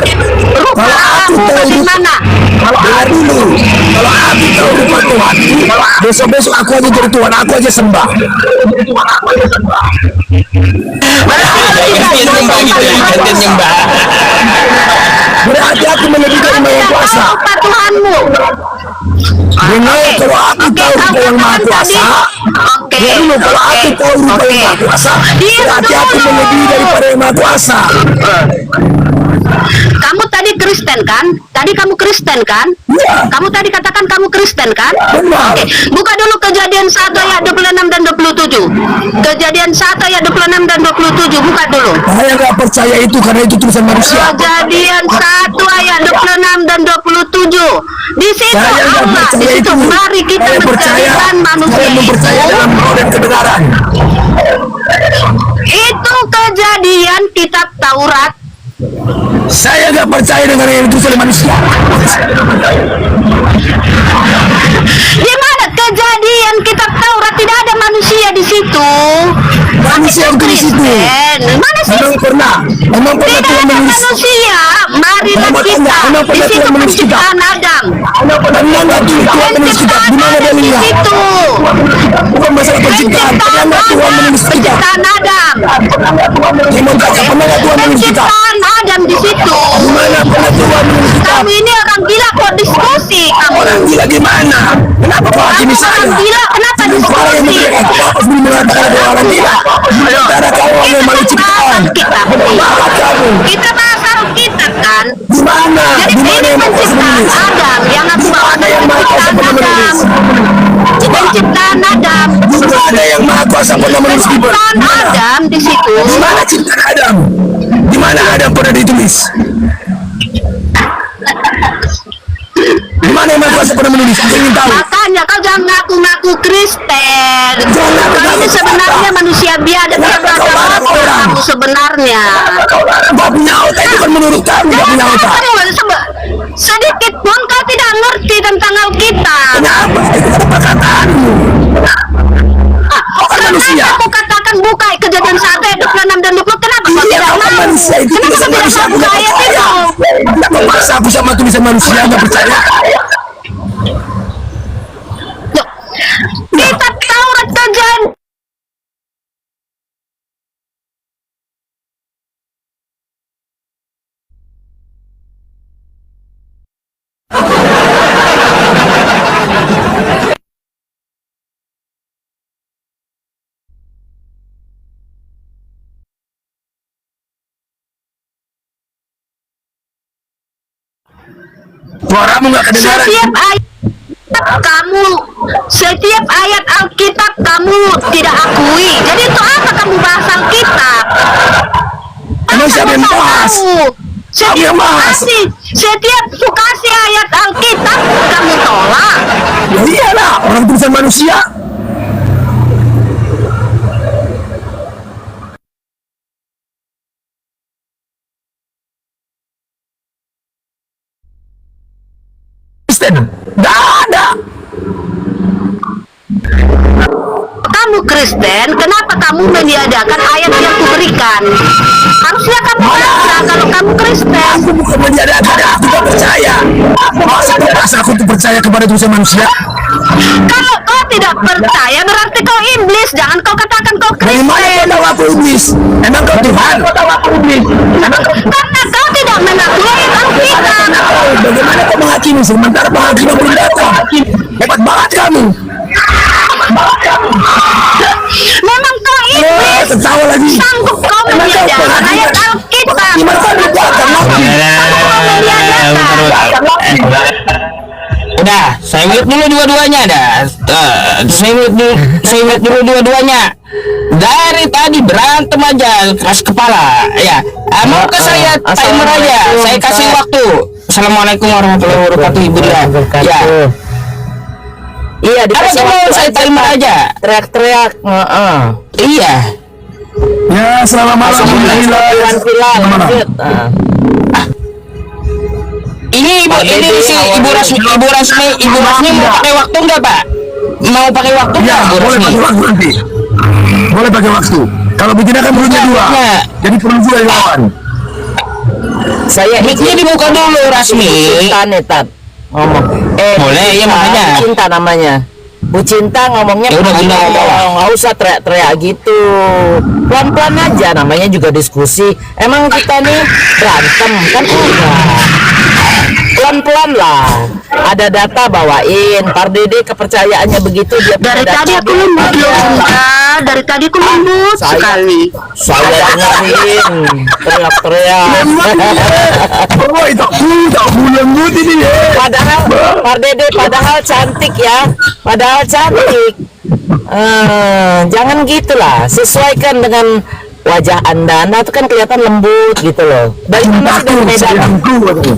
D: Rupa Allahmu bagaimana?
C: Dengar dulu, kalau aku tahu rupa Tuhan, besok-besok aku aja jadi Tuhan, aku aja sembah.
B: Gantian nyembah.
C: Berarti aku melebihi dari Maha Kuasa.
D: Rupa Tuhanmu.
C: Dengar, kalau aku tahu rupa yang Maha Kuasa, Ya dulu kalau aku tahu rupa yang maha kuasa, berarti aku melebihi daripada yang maha kuasa.
D: Kamu tadi Kristen kan? Tadi kamu Kristen kan?
C: Ya.
D: Kamu tadi katakan kamu Kristen kan?
C: Benar.
D: Oke, buka dulu Kejadian 1 ayat 26 dan 27. Kejadian 1 ayat 26 dan 27, buka dulu.
C: Saya nggak percaya itu karena itu tulisan manusia.
D: Kejadian 1 ayat 26 dan 27. Di situ
C: Saya nggak
D: Allah, di
C: percaya
D: situ
C: itu.
D: mari kita
C: Saya percaya,
D: menjadikan manusia
C: saya mempercaya
D: itu.
C: dalam roh dan kebenaran.
D: Itu Kejadian kitab Taurat.
C: Saya nggak percaya dengan yang ditulis oleh manusia.
D: Di mana Kejadian kitab Taurat tidak ada manusia di situ?
C: Manusia yang tulis itu.
D: Kristen. Mana sih?
C: Emang pernah
D: Tidak
C: Tuhan
D: ada
C: menulis?
D: manusia. Marilah
C: Emang
D: kita.
C: pernah
D: Di situ
C: Tuhan menulis kita?
D: penciptaan Adam.
C: Pernah nggak Tuhan menulis kita? Di mana
D: Adam di
C: dalilnya?
D: situ.
C: Bukan masalah penciptaan. Pernah nggak Tuhan menulis kita?
D: Penciptaan Adam.
C: Saya mau tanya, pernah nggak Tuhan menulis kita?
D: Penciptaan Adam di situ.
C: Di mana pernah Tuhan menulis kita?
D: Kamu ini orang gila kok diskusi kamu.
C: Orang gila gimana? Kenapa kau hakimi
D: Kamu
C: saya?
D: orang gila, kenapa
C: Orang yang
D: diskusi?
C: memberi aku harus mengatakan ada orang gila. Sementara kau orang yang malu ciptaan.
D: Kita
C: Bakat kamu.
D: kita bahas Alkitab kan.
C: Di mana?
D: Jadi
C: Di mana
D: ini
C: yang mau kau
D: penciptaan
C: menulis?
D: Adam yang aku
C: Di
D: bawa
C: mana yang maha kuasa
D: penciptaan
C: pernah
D: Adam.
C: menulis?
D: Penciptaan Adam.
C: Di mana yang maha kuasa pernah menulis? Di
D: Penciptaan
C: mana?
D: Adam di situ.
C: Di mana ciptaan Adam? Di mana Adam pernah ditulis? Di mana yang maha kuasa pernah menulis? Saya ingin tahu.
D: Makanya kau jangan ngaku-ngaku Kristen. Kau ini sebenarnya manusia biadab yang beragama kamu sebenarnya.
C: Gak punya otak itu kan menurut kamu gak punya otak.
D: Sedikit pun kau tidak ngerti tentang Alkitab.
C: Kenapa? Itu kan perkataanmu. Kan manusia.
D: Kenapa aku katakan buka Kejadian 1 ayat 26 dan 20? Kenapa kau
C: Iya,
D: tidak
C: kau kan
D: mau?
C: manusia itu
D: Kenapa
C: tulisan
D: kau tidak
C: manusia.
D: mau
C: Aku
D: buka
C: gak
D: ayat
C: percaya.
D: itu?
C: Kenapa paksa aku sama tulisan manusia gak percaya?
D: Loh, Kitab Taurat Kejadian
C: Suaramu gak kedengaran.
D: setiap ayat Alkitab kamu tidak akui. Jadi untuk apa kamu bahas Alkitab?
C: Emang siapa yang bahas?
D: Setiap
C: yang bahas?
D: setiap sukasi ayat Alkitab kamu tolak.
C: Ya iyalah, orang tulisan manusia. Kristen, gak ada.
D: Kamu Kristen, kenapa kamu meniadakan ayat yang kuberikan? Harusnya kamu baca kalau kamu Kristen.
C: Aku bukan meniadakan, aku gak percaya. Masa aku tuh percaya kepada tulisan manusia?
D: Kalau kau tidak percaya berarti kau iblis. Jangan kau katakan kau
C: Dari mana kau
D: Kristen.
C: tahu aku iblis? Emang kau Tuhan?
D: Karena kau tidak mengakui ayat Alkitab.
C: Bagaimana kau menghakimi sementara penghakiman belum datang? Hebat banget kamu.
D: Memang kau iblis.
C: Tertawa lagi.
D: Sanggup kau meniadakan ayat Alkitab.
C: Gimana kau datang lagi?
D: Sanggup kau meniadakan.
B: Udah, saya mute dulu dua-duanya dah. Saya mute dulu dua-duanya. Dari tadi berantem aja keras kepala. Ya, mau ke saya timer aja. Saya kasih waktu. Assalamualaikum warahmatullahi wabarakatuh, Ibu Dia. Ya.
E: Iya, dikasih
B: Apa mau
E: waktu
B: saya
E: aja,
B: timer
E: Pak.
B: aja?
E: Teriak-teriak.
B: Iya.
C: Ya, selamat malam.
B: Ini ini si Ibu Rasmi mau pakai waktu nggak, Pak? Mau pakai waktu nggak,
C: Ya,
B: Ibu
C: boleh
B: Rasmi?
C: pakai waktu nanti. Boleh pakai waktu. Kalau begini kan perlunya dua.
B: Ya.
C: Jadi perlu dua yang lawan.
E: Saya
B: Mic-nya dibuka dulu, Rasmi.
E: Cinta nih, Tat. Ngomong.
B: Boleh, iya, makanya.
E: Bu Cinta namanya. Bu Cinta ngomongnya
B: Ya udah, Bunda, ngomong.
E: nggak usah teriak-teriak gitu. Pelan-pelan aja, namanya juga diskusi. Emang kita nih berantem kan enggak. pelan-pelan lah. Ada data bawain. Pak Dede kepercayaannya begitu dia punya
D: Dari
E: data,
D: tadi aku
E: dia
D: lembut
E: ada.
D: loh Bunda. Dari tadi aku lembut
E: saya-
D: sekali.
E: Saya dengerin teriak-teriak.
C: Oh, itu aku lembut ini ya.
E: Padahal Pak Dede padahal cantik ya. Padahal cantik. Jangan gitulah. Sesuaikan dengan wajah Anda. Anda tuh kan kelihatan lembut gitu loh. Dari mana sih dari Medan?
C: Sayangku katanya.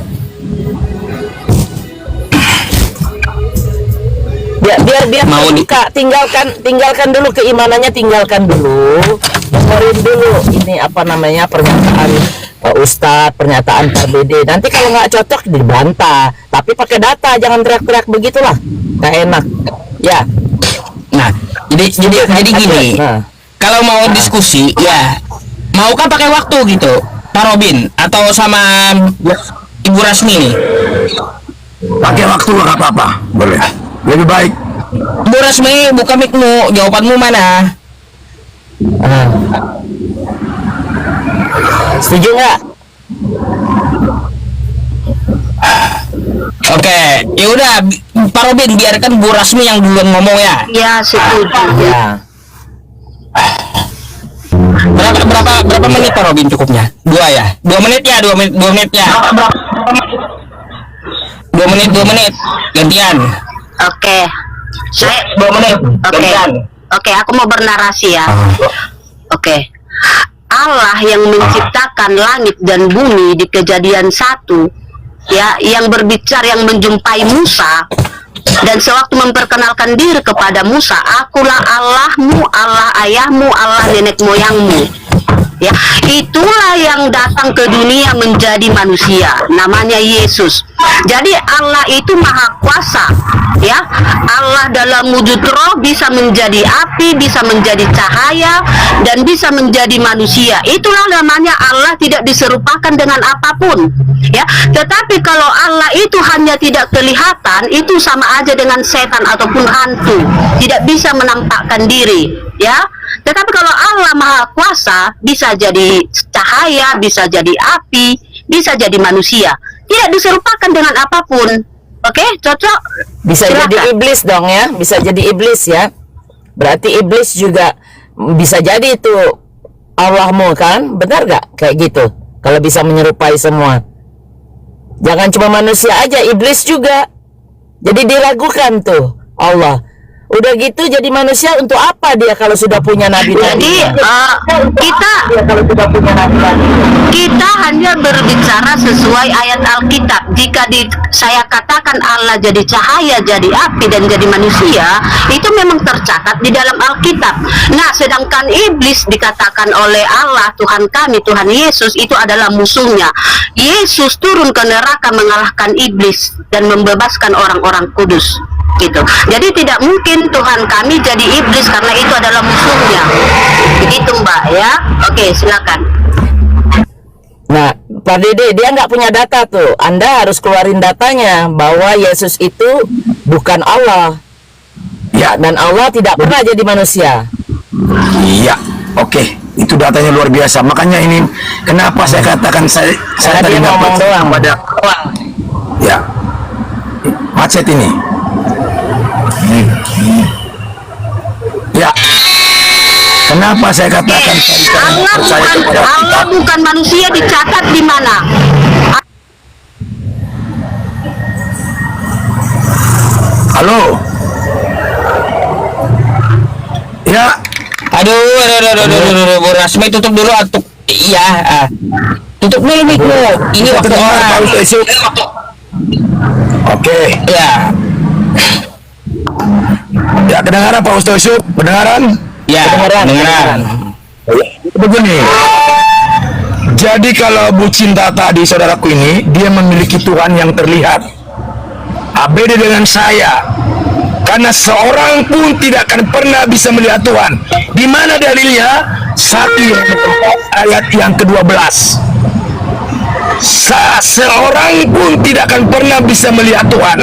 E: Biar
B: Mau
E: buka, tinggalkan dulu keimanannya, tinggalkan dulu, dengerin dulu ini apa namanya pernyataan Pak Ustadz, pernyataan Pak Dede. Nanti kalau nggak cocok dibantah, tapi pakai data, jangan teriak-teriak begitulah, nggak enak. Ya,
B: Nah, jadi gini.
E: Nah.
B: Kalau mau diskusi, ya mau kan pakai waktu gitu, Pak Robin atau sama Ibu Rasmi nih.
C: Pakai waktu nggak apa-apa, boleh. Lebih baik.
B: Bu Rasmi, buka mic-mu, jawabanmu mana?
E: Setuju nggak?
B: Oke, ya udah Pak Robin biarkan Bu Rasmi yang duluan ngomong ya.
D: Ya, setuju.
E: Ya.
B: Berapa menit Pak Robin cukupnya? 2 ya? 2 menit ya, 2 menit ya. 2 menit gantian.
D: Oke. Saya
B: 2 menit
D: Oke.
B: gantian.
D: Oke, aku mau bernarasi ya. Oke. Allah yang menciptakan langit dan bumi di Kejadian 1, ya, yang berbicara, yang menjumpai Musa dan sewaktu memperkenalkan diri kepada Musa, akulah Allahmu, Allah ayahmu, Allah nenek moyangmu. Ya, itulah yang datang ke dunia menjadi manusia, namanya Yesus. Jadi Allah itu maha kuasa, ya. Allah dalam wujud roh bisa menjadi api, bisa menjadi cahaya, dan bisa menjadi manusia. Itulah namanya Allah tidak diserupakan dengan apapun, ya. Tetapi kalau Allah itu hanya tidak kelihatan, itu sama aja dengan setan ataupun hantu, tidak bisa menampakkan diri, ya. Tetapi kalau Allah maha kuasa, bisa jadi cahaya, bisa jadi api, bisa jadi manusia, tidak diserupakan dengan apapun. Oke, cocok?
E: Bisa
D: Silakan.
E: jadi iblis dong ya, bisa jadi iblis ya. Berarti iblis juga bisa jadi itu Allahmu kan, benar gak kayak gitu? Kalau bisa menyerupai semua, jangan cuma manusia aja, iblis juga. Jadi diragukan tuh Allah. Udah gitu jadi manusia untuk apa dia kalau sudah punya nabi-nabi?
D: Jadi kita hanya berbicara sesuai ayat Alkitab. Jika saya katakan Allah jadi cahaya, jadi api, dan jadi manusia, itu memang tercatat di dalam Alkitab. Nah, sedangkan iblis dikatakan oleh Allah, Tuhan kami, Tuhan Yesus, itu adalah musuhnya. Yesus turun ke neraka mengalahkan iblis dan membebaskan orang-orang kudus. Gitu. Jadi tidak mungkin Tuhan kami jadi iblis karena itu adalah musuhnya. Begitu Mbak ya. Oke, silakan.
E: Nah, Pak Dede dia nggak punya data tuh. Anda harus keluarin datanya bahwa Yesus itu bukan Allah.
C: Ya,
E: Dan Allah tidak pernah jadi manusia.
C: iya. Oke, itu datanya luar biasa. Makanya ini kenapa saya katakan saya
E: Karena
C: tadi
E: dia ngomong
C: dapat
E: doang.
C: pada ya macet ini. Ya, kenapa saya katakan tadi saya percaya kepada
D: Allah bukan manusia, dicatat di mana?
C: Halo. Ya,
B: Aduh, Bu Rasmi tutup dulu atuk. Iya, tutup dulu mic-mu. Ini waktu
C: kedengar Pak
B: orang.
C: Ustaz Yusuf. Oke,
B: Ya,
C: ya kedengaran Pak Ustaz Yusuf, kedengaran?
B: ya, dengeran.
C: Begini. Jadi kalau Bu Cinta tadi saudaraku ini, dia memiliki Tuhan yang terlihat. Beda dengan saya. Karena seorang pun tidak akan pernah bisa melihat Tuhan. Di mana dalilnya? 1 ayat yang ke-12. Seorang pun tidak akan pernah bisa melihat Tuhan.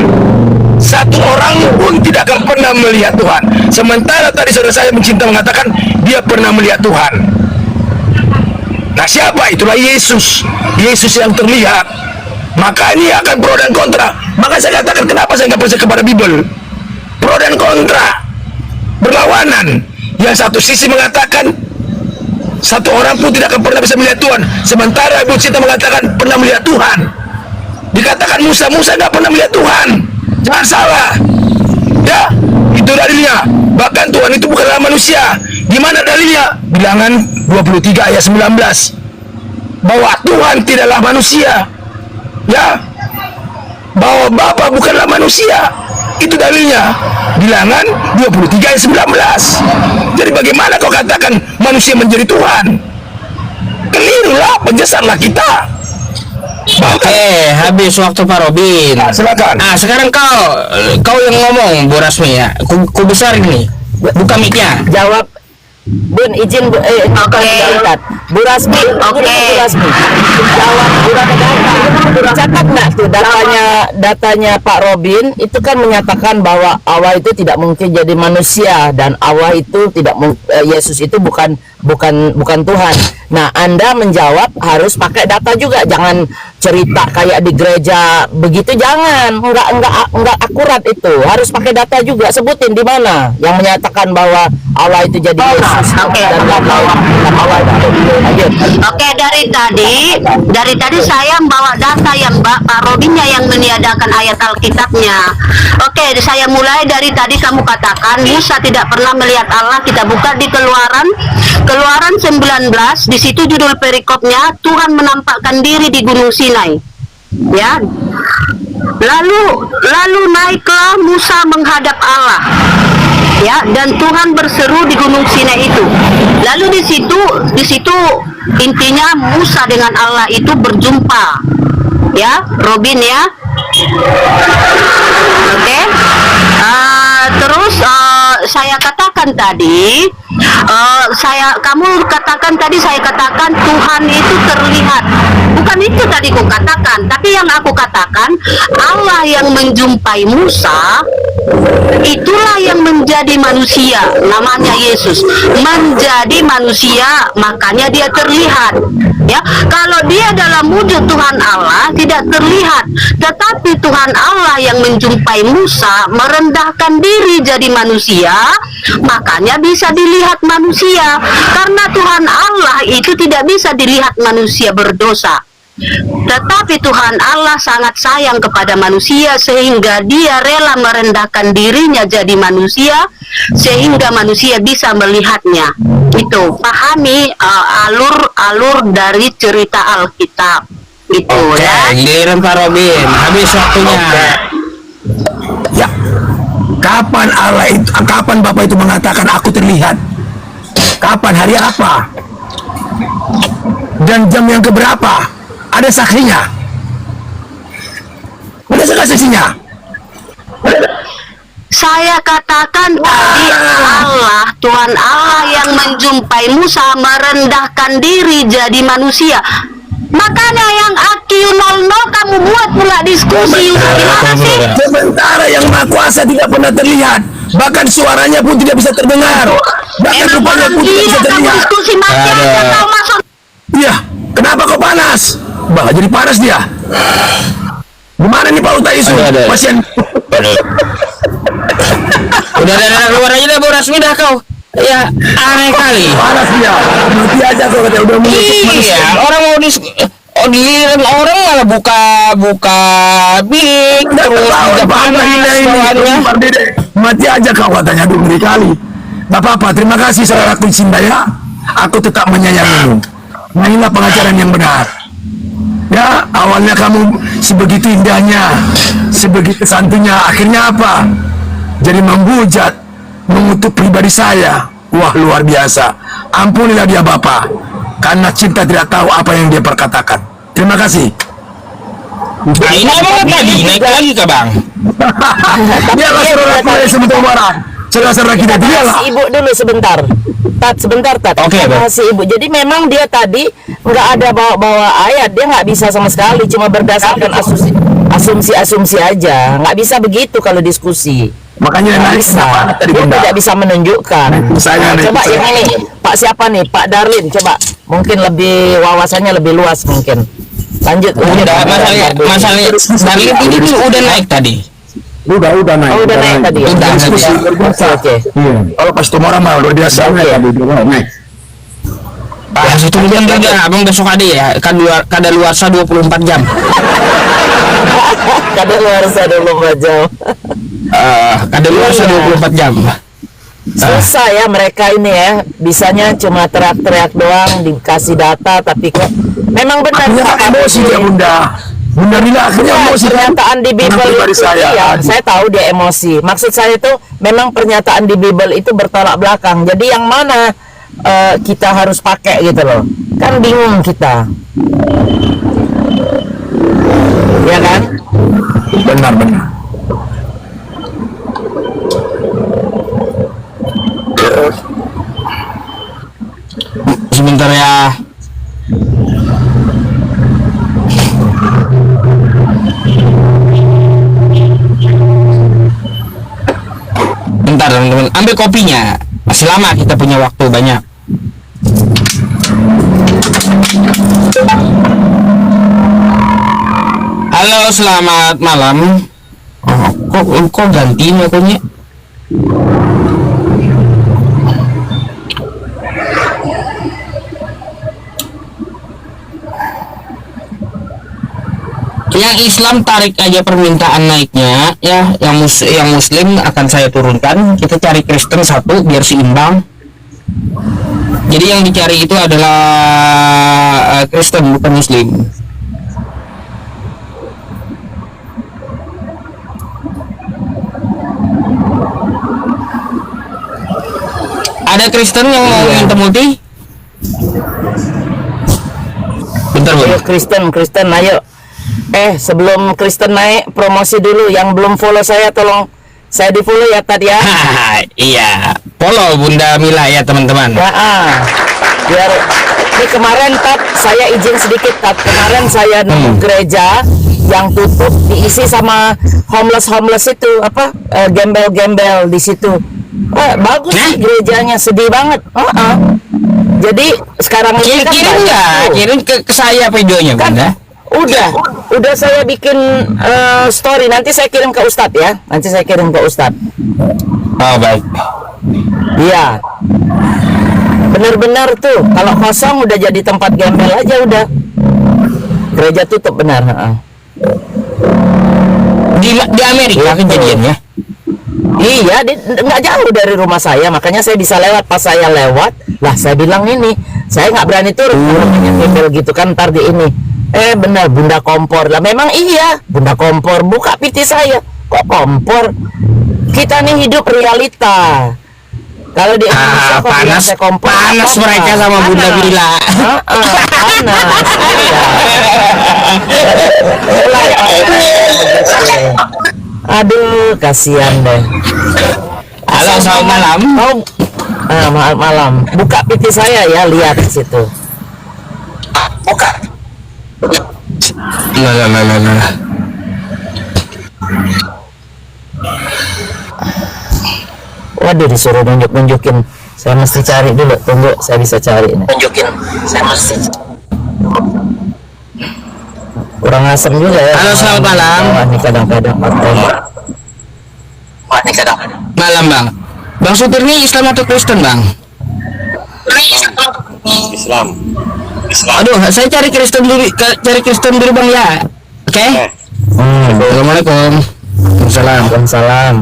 C: Satu orang pun tidak akan pernah melihat Tuhan. Sementara tadi saudara saya mencinta mengatakan dia pernah melihat Tuhan. Nah, siapa? Itulah Yesus. Yesus yang terlihat. Maka ini akan pro dan kontra. Maka saya katakan kenapa saya nggak percaya kepada Bible. Pro dan kontra, berlawanan. Yang satu sisi mengatakan satu orang pun tidak akan pernah bisa melihat Tuhan, sementara Ibu Cita mengatakan pernah melihat Tuhan. Dikatakan Musa nggak pernah melihat Tuhan. Jangan salah. Ya, itu dalilnya. Bahkan Tuhan itu bukanlah manusia. Gimana dalilnya? Bilangan 23 ayat 19. Bahwa Tuhan tidaklah manusia. Ya. Bahwa Bapa bukanlah manusia. Itu dalilnya. Bilangan 23 ayat 19. Jadi bagaimana kau katakan manusia menjadi Tuhan? Kelirulah, penyesatlah kita.
B: Oke, habis waktu Pak Robin.
C: Silakan.
B: Sekarang kau yang ngomong, Bu Rasmi ya. Ku besar ini. Buka mic-nya.
E: Jawab, Bun, izin
D: Oke.
E: Bu Rasmi,
D: Oke.
E: Bu Rasmi. Jawab, catat nggak tuh datanya Pak Robin itu kan menyatakan bahwa Allah itu tidak mungkin jadi manusia dan Allah itu Yesus itu bukan Tuhan. Nah, Anda menjawab harus pakai data juga, jangan cerita kayak di gereja begitu, jangan, enggak akurat itu, harus pakai data juga. Sebutin di mana yang menyatakan bahwa Allah itu jadi Yesus
D: Oke.
E: dan Allah itu. Lanjut.
D: Oke, dari tadi saya membawa data yang Pak Robinnya yang meniadakan ayat Alkitabnya. Oke, saya mulai dari tadi kamu katakan Musa tidak pernah melihat Allah. Kita buka di Keluaran 19, di situ judul perikopnya Tuhan menampakkan diri di Gunung Sinai. Ya. Lalu naiklah Musa menghadap Allah. Ya, dan Tuhan berseru di Gunung Sinai itu. Lalu di situ intinya Musa dengan Allah itu berjumpa. Ya, Robin ya. Oke. Terus saya katakan tadi, saya katakan Tuhan itu terlihat. Bukan itu tadi ku katakan, tapi yang aku katakan Allah yang menjumpai Musa itulah yang menjadi manusia, namanya Yesus. Menjadi manusia, makanya dia terlihat. Ya, kalau dia dalam wujud Tuhan Allah tidak terlihat, tetapi Tuhan Allah yang menjumpai Musa merendahkan diri jadi manusia, makanya bisa dilihat manusia. Karena Tuhan Allah itu tidak bisa dilihat manusia berdosa. Tetapi Tuhan Allah sangat sayang kepada manusia sehingga dia rela merendahkan dirinya jadi manusia sehingga manusia bisa melihatnya. Itu pahami alur dari cerita Alkitab itu.
B: Oke,
D: Ya.
B: giliran Pak Robin. Habis waktunya.
C: Ya. Kapan Bapak itu mengatakan aku terlihat? Kapan, hari apa? Dan jam yang keberapa? Ada saksinya? Ada saksinya?
D: Saya katakan tadi Allah, Tuhan Allah yang menjumpai Musa merendahkan diri jadi manusia. Makanya yang AQ00 kamu buat pula diskusi. Gimana sih?
C: Sementara yang Maha Kuasa tidak pernah terlihat, bahkan suaranya pun tidak bisa terdengar, bahkan
D: Emang
C: rupanya
D: orang
C: pun tidak
D: gila
C: bisa
D: kamu
C: terlihat.
D: diskusi mati aja kau masuk.
C: Iya, kenapa kau panas? Bah, jadi panas dia. Gimana nih Pak Uta Isu?
B: Ada.
C: Pasien.
B: Udah keluar aja dah Bu Rasmi dah kau. Ya, aneh kali.
C: Panas dia. Mati aja kau kata udah menutup manusia.
B: Iya, orang mau giliran orang malah buka mic terus udah panas bawaannya.
C: Mati aja kau katanya, aduh ngeri kali. Gak apa-apa, terima kasih saudaraku cinta ya. Aku tetap menyayangimu. Nah, inilah pengajaran yang benar. Ya, awalnya kamu sebegitu indahnya, sebegitu santunya, akhirnya apa? Jadi membujat, mengutuk pribadi saya. Wah, luar biasa. Ampunilah dia Bapa, karena cinta tidak tahu apa yang dia perkatakan. Terima kasih.
B: Nah, ini emang tadi naik lagi ke Bang.
C: Dialah saudaraku yang sebentar orang. Saudara-saudara kita, dialah.
E: Bahas ibu dulu sebentar. Sebentar.
B: Oke,
E: Kita
B: Bang.
E: bahas ibu. Jadi memang dia tadi nggak ada bawa ayat, dia nggak bisa sama sekali, cuma berdasarkan asumsi aja. Nggak bisa begitu kalau diskusi.
C: Makanya
E: Nggak
C: naik
E: bisa.
C: kenapa tadi
E: Dia
C: benda.
E: tidak bisa menunjukkan.
C: Saya naik
E: Coba
C: saya.
E: yang ini, Pak siapa nih? Pak Darlin, coba. Mungkin lebih wawasannya lebih luas mungkin. Lanjut.
B: Udah, masalahnya Starlink ini tuh udah naik tadi.
A: Udah naik.
E: Oh, udah naik tadi. Ya?
B: Udah naik.
E: Oke.
A: Iya.
C: Kalau pas Tomorrow mah luar biasa.
A: Naik.
B: Ah, situ hujan juga, abang besok ada ya. Kada luarsa 24 jam.
E: Kadang luar sana dulu jam.
B: Kada luarsa 24 jam.
E: Susah ya mereka ini ya. Bisanya cuma teriak-teriak doang, dikasih data, tapi kok memang benar.
C: Akhirnya emosi dia Bunda. Bunda bilang akhirnya
E: Ya,
C: emosi.
E: pernyataan di Bible
C: Pribadi
E: itu,
C: saya.
E: iya, saya tahu dia emosi. Maksud saya itu memang pernyataan di Bible itu bertolak belakang. Jadi yang mana kita harus pakai gitu loh? Kan bingung kita. Ya kan?
C: Benar.
B: Sebentar ya. Bentar teman-teman, ambil kopinya. Masih lama, kita punya waktu banyak. Halo, selamat malam. Kok gantiin akunnya? Yang Islam tarik aja permintaan naiknya ya, yang Muslim akan saya turunkan. Kita cari Kristen satu biar seimbang. Jadi yang dicari itu adalah Kristen, bukan Muslim. Ada Kristen yang mau minta multi? Bentar, Bu.
E: Ayo Kristen, ayo. Sebelum Kristen naik, promosi dulu. Yang belum follow saya, tolong saya di follow ya tadi ya.
B: Iya, follow Bunda Mila ya teman-teman.
E: Ya, biar ini kemarin saya izin sedikit kemarin saya nemu gereja yang tutup diisi sama homeless itu apa gembel-gembel di situ. Bagus sih gerejanya, sedih banget. Jadi sekarang ini kan
B: Kirim nggak? Kirim ke saya videonya,
E: kan,
B: Bunda.
E: udah saya bikin story, nanti saya kirim ke Ustadz ya. Nanti saya kirim ke Ustadz.
B: Oh baik.
E: Iya. Benar-benar tuh kalau kosong udah jadi tempat gembel aja udah. Gereja tutup benar.
B: Di Amerika kejadiannya.
E: Iya, nggak jauh dari rumah saya, makanya saya bisa lewat. Pas saya lewat, lah saya bilang ini, saya nggak berani turun kalau banyak gembel gitu kan, ntar di ini. Benar, Bunda kompor lah. Memang iya, Bunda kompor. Buka PT saya, kok kompor? Kita nih hidup realita. Kalau di Indonesia kok bilang saya kompor?
B: Panas
E: apa-apa.
B: mereka sama Bunda Bila.
E: Panas. Aduh, kasihan deh.
B: Halo, selamat malam.
E: Malam. Buka PT saya ya, lihat di situ.
B: Buka. Lah.
E: Waduh, disuruh nunjukin. Saya mesti cari dulu. Tunggu, saya bisa cari nih. Saya mesti. Kurang asem juga ya.
B: Halo, selamat malam.
E: Ini kadang-kadang pakai.
B: Malam, Bang. Bang Supir ini Islam atau Kristen, Bang?
F: Islam.
B: Aduh, saya cari Kristen dulu Bang ya. Oke? Assalamualaikum. Waalaikumsalam.
E: Waalaikumsalam.